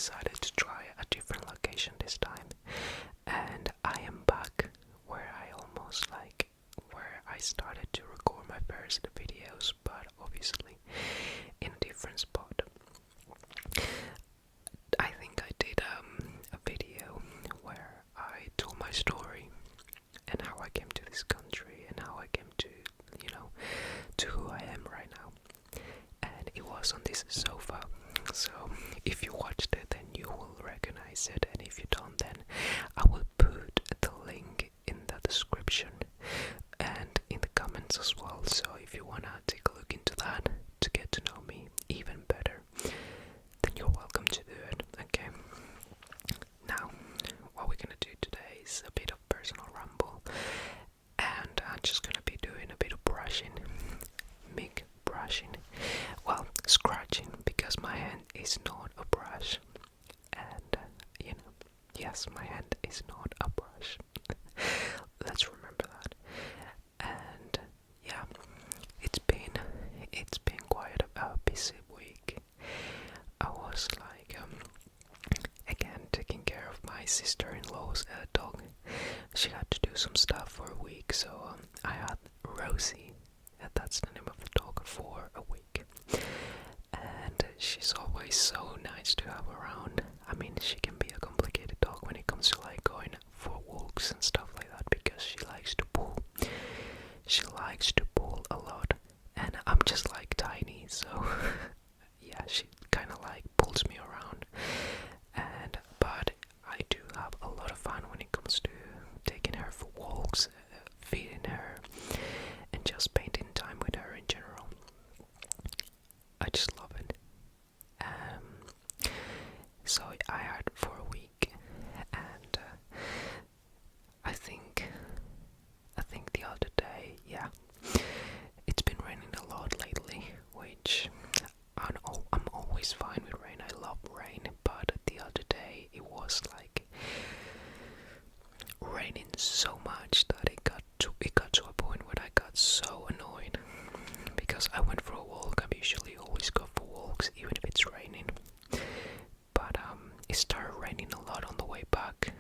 decided to try a different location this time, and I am back where I started to record my first videos, but obviously in a different spot. I think I did a video where I told my story and how I came to this country and how I came to, to who I am right now. And it was on this sofa. So if you watched it, then you will recognize it, and if you don't, then I will put the link in the description and in the comments as well. So if you wanna take a look into that to get to know me even better, then you're welcome to do it. Okay. Now, what we're gonna do today is a bit of personal ramble, and I'm just gonna be doing a bit of brushing, well, scratching, because my hand is not a brush, and yes, my hand is not a brush. Let's remember that. And yeah, it's been quite a busy week. I was like again taking care of my sister-in-law's dog. She had to do some stuff for a week, so I had Rosie, that's the name of the dog, for a week. And she's always so nice to have around. I mean, she can be a complicated dog when it comes to like going for walks and stuff like that, because she likes to pull. She likes to pull a lot, and I'm just like tiny, so yeah, she kind of like pulls me around. But I do have a lot of fun when it comes to taking her for walks, feeding her, and just spending time with her in general. I just love it. So I had for a week, and I think the other day, yeah, it's been raining a lot lately, which I'm always fine with rain. I love rain, but the other day it was like raining so much that it got to a point where I got so annoyed, because I went for a walk. I usually always go for walks even if it's raining, but it started raining a lot on the way back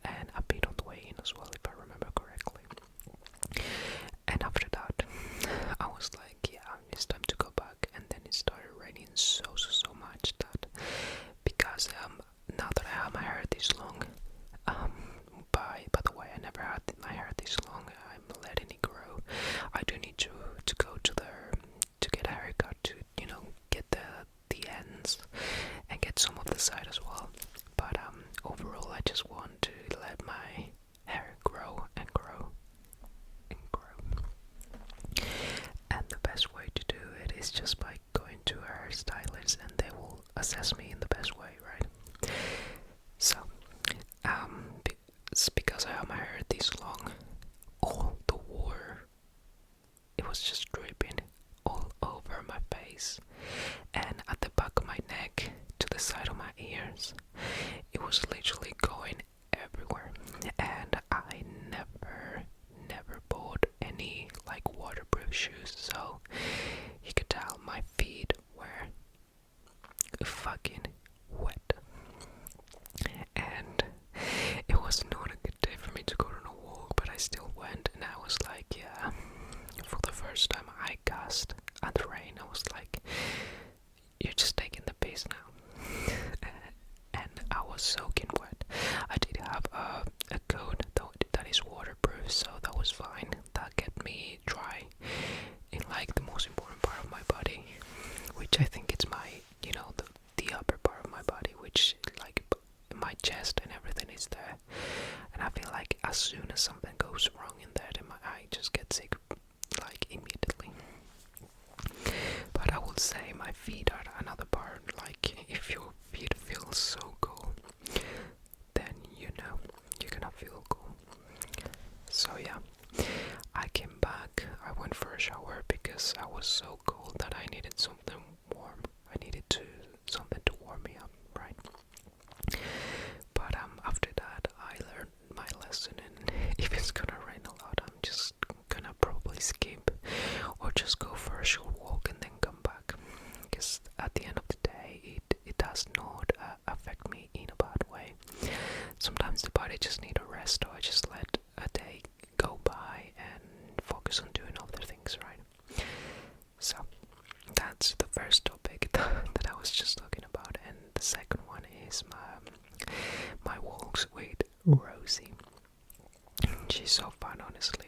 and a bit on the way in as well, if I remember correctly. And after that I was like, yeah, it's time to go back, and then it started raining so much that, because now that I have my hair this long, by the way, I never had my hair this long. I'm letting it grow. I do need to go to get a haircut, to get the ends and get some of the side as well. But overall, I just want to let my hair grow and grow and grow. And the best way to do it is just by going to a hairstylist, and they will assess me in the best way, right? So because I have my hair this long, all the water, it was just dripping all over my face and at the back of my neck, to the side of my ears. It was literally going everywhere, and I never bought any like waterproof shoes, so you could tell my feet were fucking wet. And it was not a good day for me to go on a walk, but I still went, and I was like, yeah, for the first time I gasped at the rain. I was like, you're just taking the piss now. And I was soaking wet. I did have a coat that is waterproof, so that was fine. That kept me dry in like the most important part of my body, which I think it's my, the upper part of my body, which like my chest and everything is there. And I feel like as soon as something goes wrong in there, then I just get sick like immediately. But I would say my feet are another part. Like, if your feet feel so cold, then you're gonna feel cold. So yeah, I came back, I went for a shower because I was so cold that I needed something warm. I needed something to warm me up, right? But after that I learned my lesson, and if it's gonna rain a lot, I'm just gonna probably skip or just go for a short walk and then come back, because at the end of the day it does not they just need a rest, or I just let a day go by and focus on doing other things, right? So that's the first topic that I was just talking about, and the second one is my walks with Rosie. She's so fun, honestly.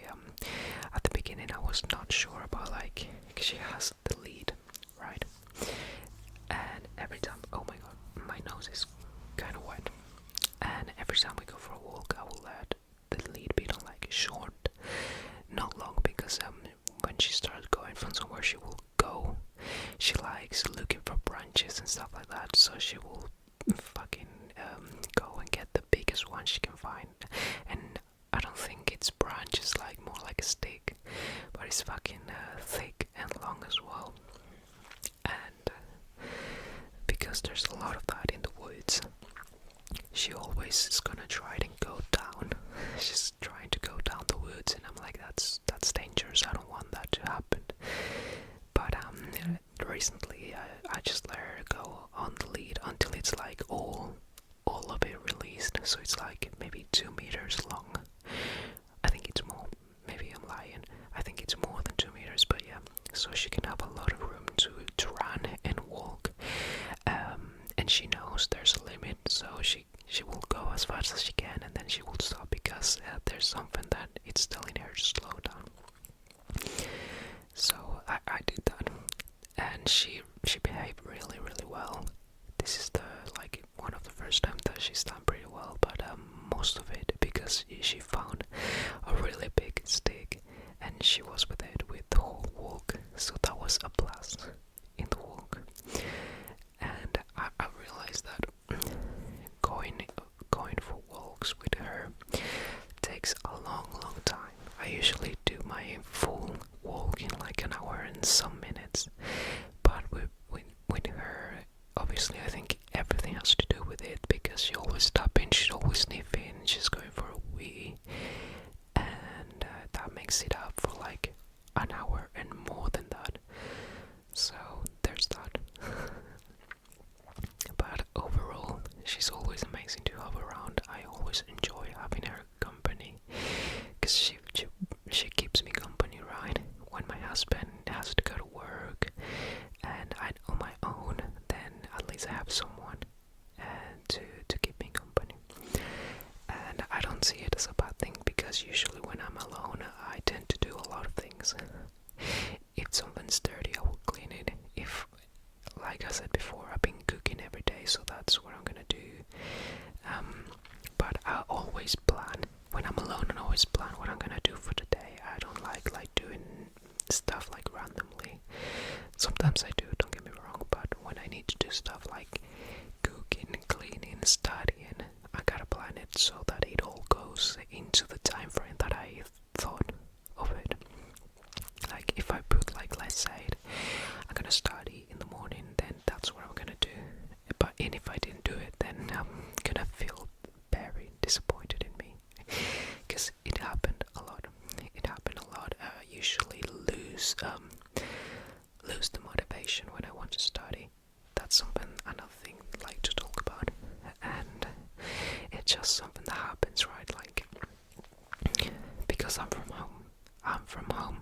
At the beginning I was not sure about, like, cause she has the lead, right? And every time, oh my god, my nose is kind of wet. And every time we go for a walk, I will let the lead be on like short, not long, because when she starts going from somewhere, she will go. She likes looking for branches and stuff like that, so she will fucking go and get the biggest one she can find. And I don't think it's branches, like more like a stick, but it's fucking thick and long as well. And because there's a lot of that in the woods, she always is gonna try and go down. She's trying to go down the woods, and I'm like, that's dangerous. I don't want that to happen. But recently I just let her go on the lead until it's like all of it released. So it's like maybe 2 meters long. I think it's more. Maybe I'm lying. I think it's more than 2 meters. But yeah, so she can have a lot of room to run and walk. And she knows there's a limit, so she will go as fast as she can, and then she will stop because there's something that it's telling her to slow down. So I did that, and she behaved really well. This is one of the first times that she's done pretty well, but most of it because she found a really big stick, and she was with it with the whole walk. So that was a plus in the walk. And I realized that going for walks with her takes a long time. I usually do my full walk in like an hour and some minutes, but with her, obviously I think everything has to do with it, because she always stopping, she's always sniffing, she's going for a wee, and that makes it up for like an hour and more than that. So there's that. But overall, she's always amazing to have around. I always enjoy having her company, because she keeps me company, right? When my husband has to go to work and I'm on my own, then at least I have someone to keep me company. And I don't see it as a bad thing, because usually when I'm alone, I tend to do a lot of things. If something's dirty, I will clean it. If, like I said before, I've been cooking every day, so that's what I'm gonna do. But I always plan. When I'm alone, I always plan what I'm gonna do for the day. I don't like doing stuff like randomly. Sometimes I do, don't get me wrong, but when I need to do stuff like cooking, cleaning, studying, I gotta plan it so that it all goes into the time frame that I thought of it. Like if I put, like, let's say I'm gonna study in the morning, then that's what I'm gonna do. But if I didn't do it, then I'm gonna feel very disappointed in me, because it happened a lot. I usually lose the motivation when I want to study. That's something, another thing I like to talk about, and it's just something that happens, right? Like, because I'm from home.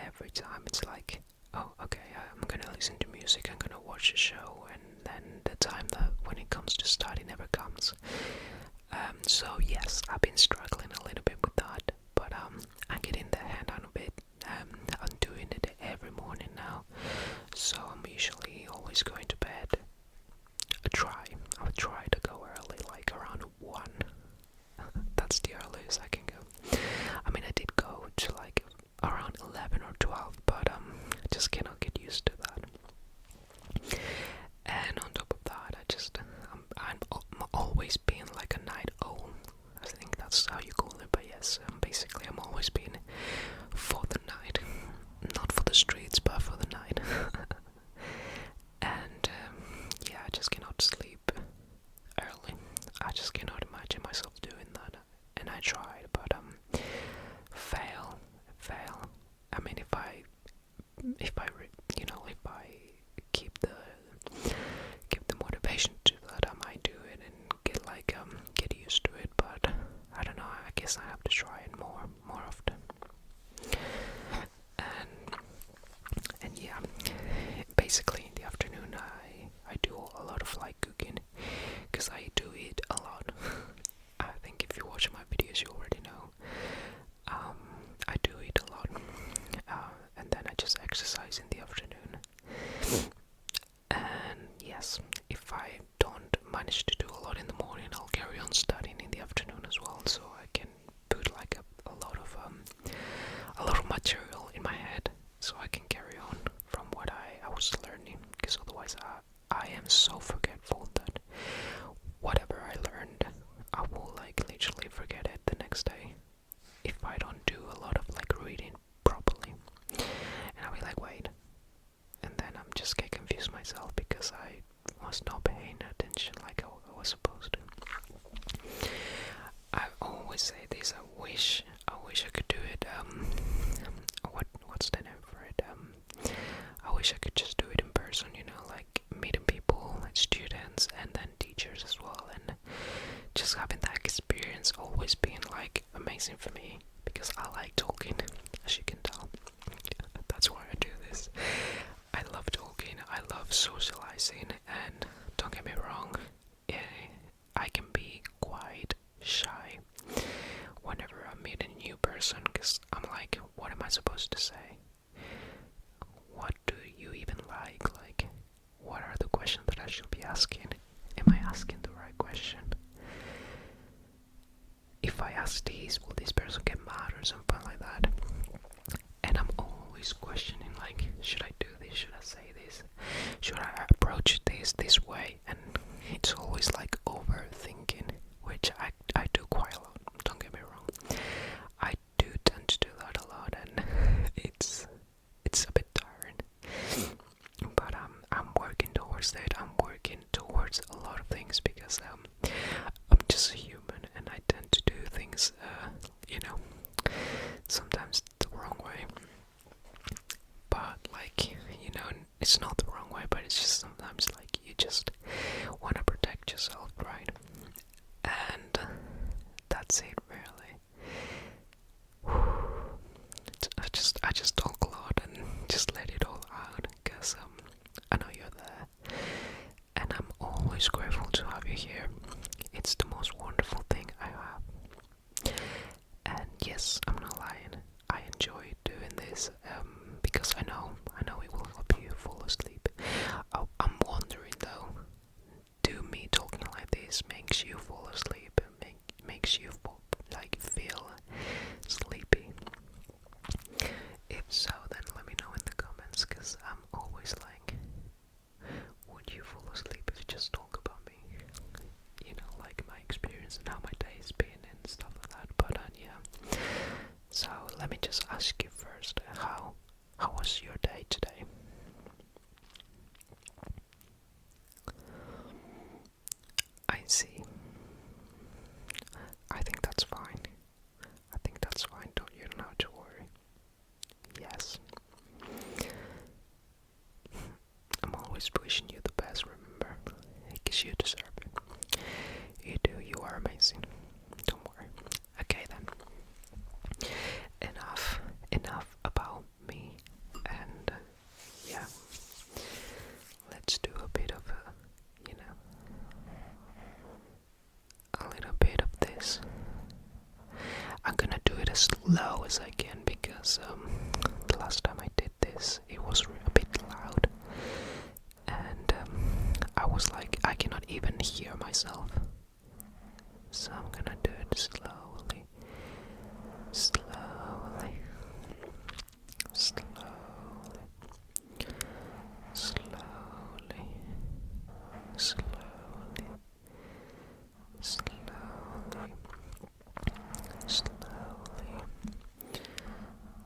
Every time it's like, oh, okay, I'm gonna listen to music, I'm gonna watch a show, and then the time that when it comes to study never comes. So yes, I've been struggling a little bit with that, but I'm getting the hand on a bit. I'm doing it every morning now, so I'm usually always going to bed. I would try to go early, like around 1. That's the earliest I can go. I mean, I did go to like around 11 or 12, but I just cannot get used to that. And on top of that, I'm always being like a night owl. I think that's how you call it, but of like cooking, because I do eat a lot. I think if you watch my videos, you already know. I do eat a lot, and then I just exercise in the afternoon. And yes, if I don't manage to do a lot in the morning, I'll carry on studying in the afternoon as well, so I can put like a lot of material in my head, so I can carry on from what I was learning. Because otherwise, I am so forgetful that whatever I learned, I will like literally forget it the next day if I don't do a lot of like reading properly. And I'll be like, wait, and then I'm just get confused myself because I was not paying attention like I was supposed to. I always say this. I wish I could do it. What's the name for it? I wish I could just do it in person. You know, like meeting people, like students, and then teachers as well, and just having that experience always being like amazing for me because I like talking, as you can tell. That's why I do this. I love talking, I love socializing, and don't get me wrong, I can be quite shy whenever I meet a new person, because I'm like, what am I supposed to say? What do you even like? Like, what are the questions that I should be asking? Am I asking the right question? If I ask this, will this person get mad or something like that? And I'm always questioning, like, should I do this? Should I say this? Should I approach this way? And it's always like overthinking, which I do quite a lot. Don't get me wrong. I do tend to do that a lot, and it's a bit tiring. But I'm working towards that. I'm working towards a lot of things because I'm just a human, and I tend to do things, sometimes the wrong way. But like, it's not the wrong way, but it's just sometimes like you just want to protect yourself, right? And that's it, really. I just talk a lot and just let it all out, because I know you're there, and I'm always grateful to have you here. It's the most wonderful thing I have. And yes, I'm not lying. I enjoy doing this because I know it will help you fall asleep. I'm wondering though, do me talking like this makes you fall asleep? Makes you feel sleepy? If so, then let me know in the comments, because I'm always like, would you fall asleep if you just talk about me? Like my experience and how my day's been and stuff like that. But yeah. So let me just ask you first, how was your day today? I see. I think that's fine. You don't have to worry. Yes. I'm always wishing you the best, remember? Because you deserve it. You do, you are amazing. Don't worry. Okay then. Enough about me, and yeah. Let's do a bit of a little bit of this. I'm gonna do it as slow as I can because the last time I did this, it was a bit loud, and I was like, I cannot even hear myself. So I'm gonna do it slowly, slowly, slowly, slowly, slowly, slowly, slowly,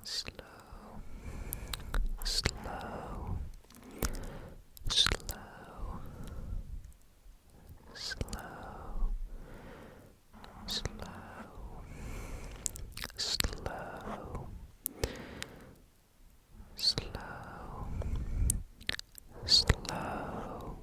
slow, slow, slow, slow, slow, slow, slow, slow,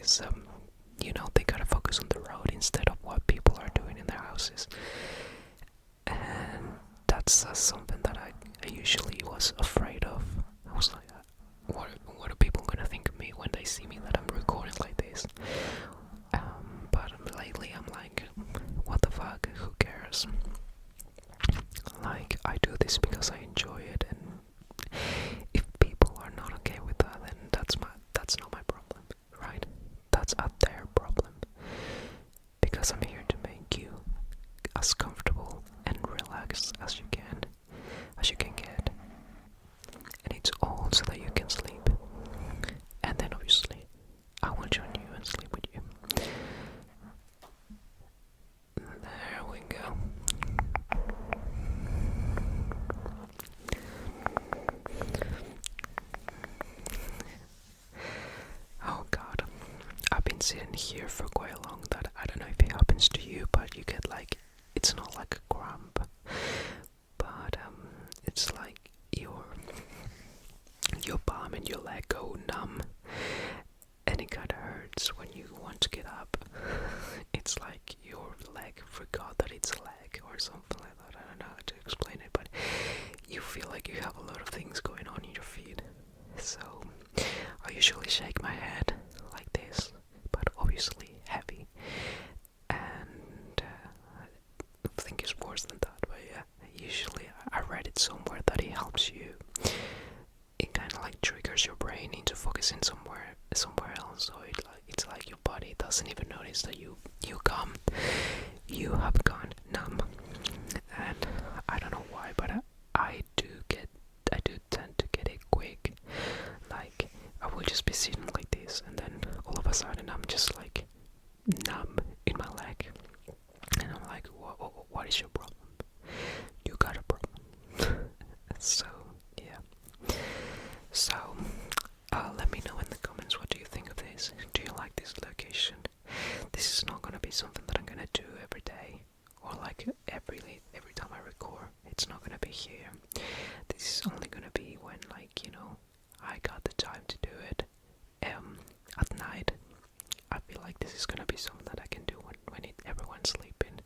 because they gotta focus on the road instead of what people are doing in their houses. And that's something that I usually was afraid of. I was like, what are people gonna think of me when they see me that I'm recording like this? But lately I'm like, what the fuck, who cares? Like, I do this because I enjoy it, and if people are not okay with that, then that's not my problem, right? That's their problem. Because I'm here to make you as comfortable and relaxed as you can get. And it's all so that you can sleep. And then obviously I will join you and sleep with you. There we go. Oh god, I've been sitting here for quite long. That I don't know if it happens to you, but you get like, it's not like a cramp, but it's like your palm and your leg go numb, and it kind of hurts when you want to get up. It's like your leg forgot that it's a leg or something like that. I don't know how to explain it, but you feel like you have a lot of things going on in your feet. So I usually shake my head like this, but obviously heavy, and I think it's worse than that. But yeah, usually I read it somewhere that it helps you. It kind of like triggers your brain into focusing somewhere else. So it's like your body doesn't even notice that you have gone numb. And I don't know why, but I do tend to get it quick. Like, I will just be sitting like this, and then all of a sudden I'm just like numb in my leg, and I'm like, what is your problem? You got a problem. So yeah. So let me know in the comments, what do you think of this? Do you like this location? This is not gonna be something that I'm gonna do every day, or like every time I record. It's not gonna be here. This is only gonna be when, like, I got the time to do it at night. I feel like this is gonna be something that I can do when everyone's sleeping,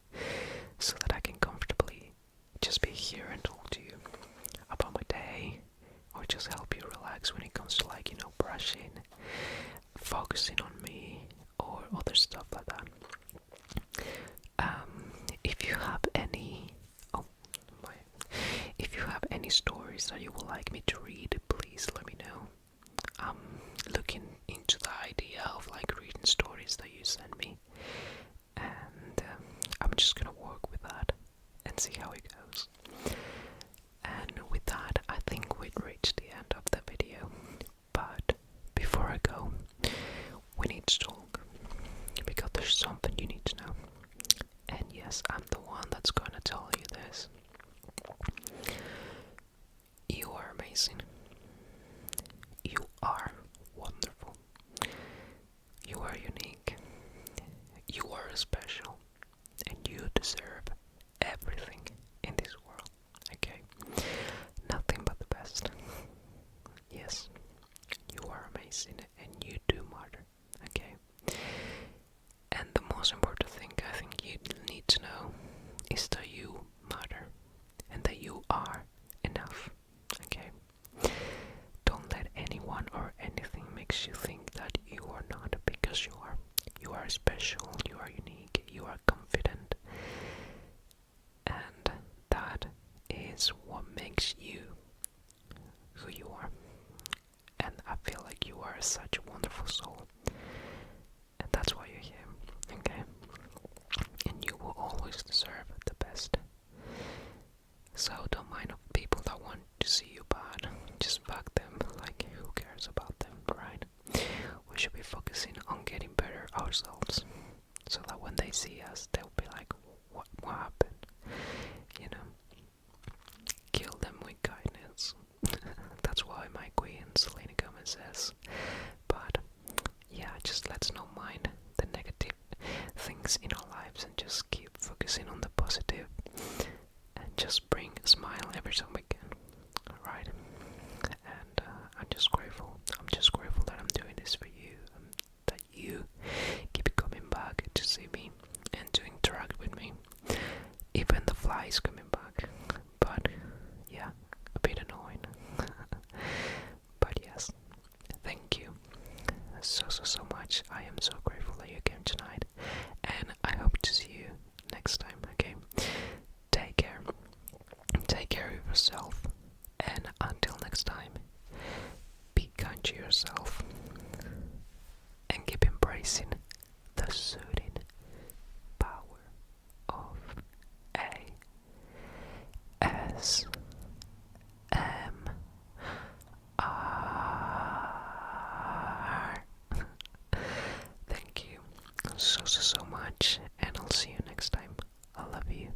so that I can comfortably just be here and talk to you about my day, or just help you relax when it comes to, like, brushing, focusing on me, or other stuff like that. If you have any stories that you would like me to read, please let me know. I'm looking into the idea of like reading stories that you send me, and I'm just gonna work with that and see how it goes. And with that, I think we'd reached the end of the video. But before I go, we need to talk, because there's something you need to know. And yes, I'm the one that's gonna tell you this. You are amazing. You are wonderful. You are unique. You are special. And you deserve everything in this world. Okay? Nothing but the best. Yes. You are amazing, and you do matter. Okay? And the most important thing I think you need to know is that you matter, and that you are enough. Okay? Don't let anyone or anything makes you think that you are not, because you are. You are special, you are unique, you are confident. And that is what makes you who you are. And I feel like you are such a wonderful soul. And that's why you're here. Okay? And you will always deserve the best. So don't mind people that want to see you bad. Just bug them. Like, who cares about them, right? We should be focusing on getting better ourselves, so that when they see us, they'll be like, what happened? Kill them with kindness. That's why my queen Selena Gomez says. But yeah, just let's not mind the negative things in our lives, and just keep focusing on the positive, and just bring a smile every time we can. Alright? And I'm just grateful. I'm just grateful that I'm doing this for you, and that you I am so grateful that you came tonight, and I hope to see you next time. Okay, take care of yourself, and until next time, be kind to yourself and keep embracing the soothing power of ASMR. Thank you so much, and I'll see you next time. I love you.